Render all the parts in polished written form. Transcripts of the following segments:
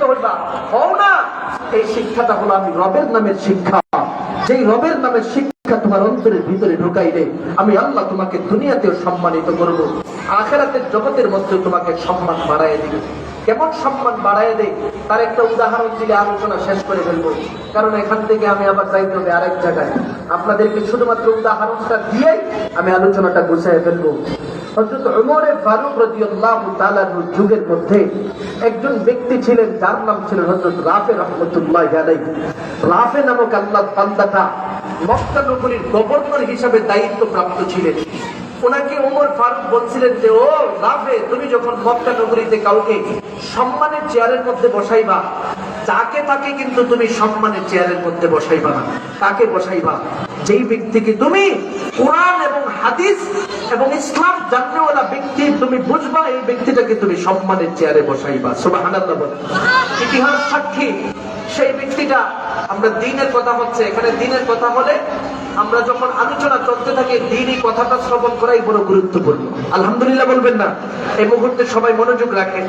হইবা, হও না। এই শিক্ষাটা হলো আমি রবের নামের শিক্ষা। যেই রবের নামের শিক্ষা তোমার অন্তরের ভিতরে ঢুকাইলে আমি আল্লাহ তোমাকে দুনিয়াতেও সম্মানিত করব, আখিরাতের জগতের মধ্যে তোমাকে সম্মান বাড়ায় দিবে। কেমন সম্মান বাড়ায় দেয় তার একটা উদাহরণ দিলে আলোচনা শেষ করে ফেলবো, কারণ এখান থেকে আমি আবার যাইতে হবে আরেক জায়গায়। আপনাদেরকে শুধুমাত্র উদাহরণটা দিয়ে আমি আলোচনাটা গুছিয়ে ফেলবো। হযরত ওমর ফারুক রাদিয়াল্লাহু তাআলা যুগের মধ্যে একজন ব্যক্তি ছিলেন, যার নাম ছিল হযরত রাফে রাহমাতুল্লাহি আলাইহি। রাফে নামক আল্লাহর বান্দাটা মক্কা নগরীর গভর্নর হিসেবে দায়িত্বপ্রাপ্ত ছিলেন। ওনাকে ওমর ফারুক বলছিলেন যে, ও রাফে, তুমি যখন মক্কা নগরীতে কাউকে সম্মানের চেয়ারের মধ্যে বসাইবা, যাকে তাকে কিন্তু তুমি সম্মানের চেয়ারের মধ্যে বসাইবা না। কাকে বসাইবা? যেই ব্যক্তিকে তুমি কোরআন এবং হাদিস এবং ইসলাম জাননেওয়ালা ব্যক্তি তুমি বুঝবা, এই ব্যক্তিটাকে তুমি সম্মানের চেয়ারে বসাইবা। সুবহানাল্লাহ বলেন। ইতিহাস সাক্ষী সেই ব্যক্তিটা, আমরা দ্বীনের কথা হচ্ছে এখানে, দ্বীনের কথা হলে আমরা যখন আলোচনা চলতে থাকি দ্বীনি কথাটা শ্রবণ করাই বড় গুরুত্বপূর্ণ। আলহামদুলিল্লাহ বলবেন না? এই মুহূর্তে সবাই মনোযোগ রাখেন।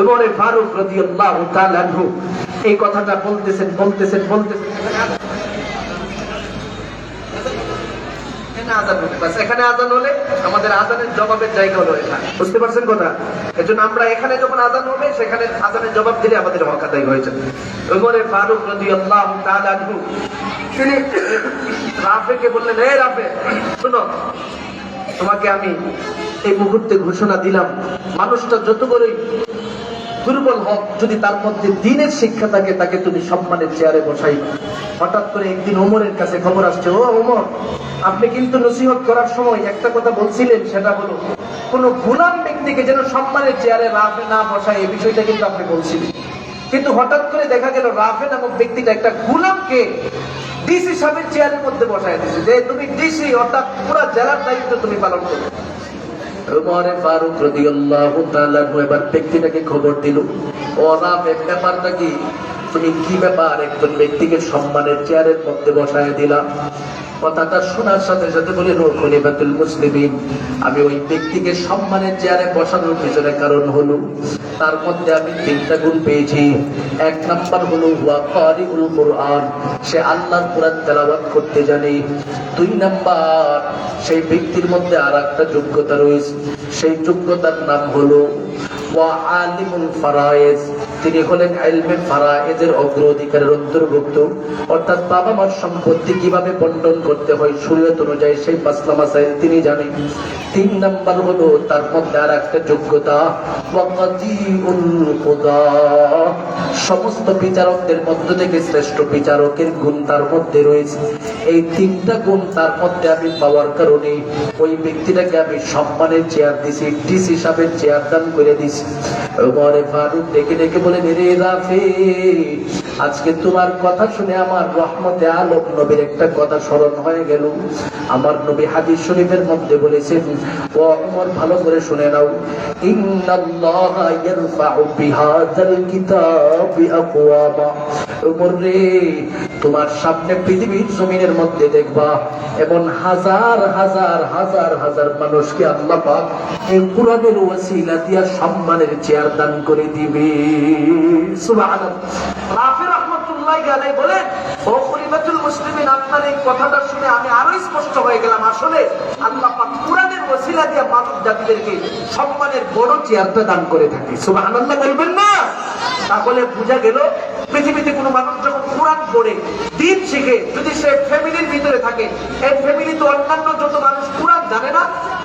ওমর ফারুক রাদিয়াল্লাহু তাআলা আনহু এই কথাটা বলতেছেন। এখানে আযান হলে আমাদের আযানের জবাবের জায়গা হলো এটা, বুঝতে পারছেন কথা? এজন্য আমরা এখানে যখন আযান হবে সেখানে আযানের জবাব দিলে আমাদের হক আদায় হয়ে যাবে। ওমর ফারুক রাদিয়াল্লাহু তাআলা আনহু তিনি রাফেকে বললেন, হে রাফে, শুনো, তোমাকে আমি এই মুহূর্তে ঘোষণা দিলাম, মানুষটা যত বড়ই দুর্বল হোক, যদি তার মধ্যে দ্বীনের শিক্ষা থাকে তাকে তুমি সম্মানের চেয়ারে বসাইবা। হঠাৎ করে একদিন ওমরের কাছে খবর আসছে, ও ওমর, আপনি কিন্তু নসিহত করার সময় একটা কথা বলছিলেন, সেটা হলো কোন গোলাম ব্যক্তিকে যেন সম্মানের চেয়ারে রাফে না বসায়, এই বিষয়টা কিন্তু আপনি বলছিলেন। কিন্তু হঠাৎ করে দেখা গেল রাফে নামক ব্যক্তিটা একটা গোলামকে ডিসি সাহেবের চেয়ারের মধ্যে বসায় দিয়েছে, যে তুমি ডিসি, অর্থাৎ পুরো জেলার দায়িত্ব তুমি পালন করো। ওমর ফারুক রাদিয়াল্লাহু তাআলা এবার ব্যক্তিটাকে খবর দিল, ও রাফে, ব্যাপারটা কি? তুমি কি ব্যাপার একজন ব্যক্তিকে সম্মানের চেয়ারের মধ্যে বসায় দিলা? কথাটা শোনার সাথে সাথে বলে, ও খলিফাতুল মুসলিমিন, আমি ওই ব্যক্তিকে সম্মানের চেয়ারে বসানোর পিছনে কারণ হলো তার মধ্যে আমি তিনটা গুণ পেয়েছি। এক নাম্বার হলো ওয়া কারিউল কুরআন, সে আল্লাহর কোরআন তেলাওয়াত করতে জানে। দুই নাম্বার, সেই ব্যক্তির মধ্যে আরেকটা যোগ্যতা রয়েছে, সেই যোগ্যতার নাম হলো ওয়া আলিমুল ফারায়েজ, তিনি হলেন ইলমে ফারায়েজের অগ্রাধিকারের অন্তর্ভুক্ত, অর্থাৎ বাবা মার সম্পত্তি কিভাবে বন্টন করতে হয় শরীয়ত অনুযায়ী সেই মাসলা মাসাইল তিনি জানেন। তিন নাম্বার হলো তার মধ্যে আর একটা যোগ্যতা, ওয়া কাদিউল কুদা, সমস্ত বিচারকদের মধ্য থেকে শ্রেষ্ঠ বিচারকের গুণ তার মধ্যে রয়েছে। এই তিনটা গুণ তার মধ্যে আমি পাওয়ার কারণে ওই ব্যক্তিটাকে আমি সম্মানের চেয়ার দিছি, ডিসি সাহেবের চেয়ার দান করে দিছি। ওমর ফারুক ডেকে ডেকে বলে, রে রাফে, আজকে তোমার কথা শুনে আমার রহমতে আলম নবীর একটা কথা স্মরণ হয়ে গেল। আমার নবী হাদিস শরীফের মধ্যে বলেছেন, ও ওমর ভালো করে শুনে নাও, ইন্নাল্লাহা ইয়ারফাউ বিহাযাল কিতাবি আকওয়ামা। ওমর রে, তোমার সামনে পৃথিবীর জমিনের মধ্যে দেখবা এমন হাজার হাজার হাজার হাজার মানুষকে আল্লাহ পাক এই কুরআনের ওসিলা দিয়া সম্মানের চেয়ার দান করে দিবে। সুবহানাল্লাহ। রাফি রাহমাতুল্লাহি আলাইহি বলেন, ও খলিফাতুল মুসলিমিন, আপনার এই কথাটা শুনে আমি আরো স্পষ্ট হয়ে গেলাম, আসলে আল্লাহ পাক কুরআনের ওসিলা দিয়া মানব জাতিদেরকে সম্মানের বড় চেয়ারটা দান করে থাকে। সুবহানাল্লাহ বলবেন না? তাহলে বোঝা গেল, পৃথিবীতে কোনো মানুষ যখন কোরআন পড়ে দ্বীন শিখে, যদি সে ফ্যামিলির ভিতরে থাকে, এই ফ্যামিলিতে অন্যান্য যত মানুষ কোরআন জানে না,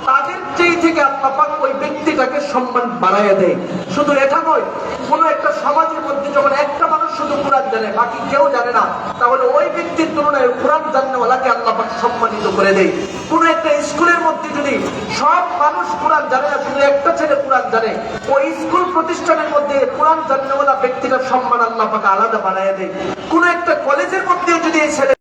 তাদের চেয়ে থেকে আল্লাহ পাক ওই ব্যক্তিটাকে সম্মান বাড়াইয়া দেয়। শুধু এটা নয়, কোনো একটা সমাজের মধ্যে যখন একটা মানুষ শুধু কোরআন জানে, বাকি কেউ জানে না, তাহলে ওই ব্যক্তির তুলনায় কোরআন জানেওয়ালাকে আল্লাহ পাক সম্মানিত করে দেয়। কোনো একটা স্কুলের মধ্যে যদি সব মানুষ কোরআন জানে না, শুধু একটা ছেলে কোরআন জানে, ওই স্কুল প্রতিষ্ঠানের মধ্যে কোরআন জানেওয়ালা ব্যক্তিটার সম্মান আল্লাহ পাক আলাদা বানাইয়া দেয়। কোনো একটা কলেজের মধ্যে যদি এই ছেলে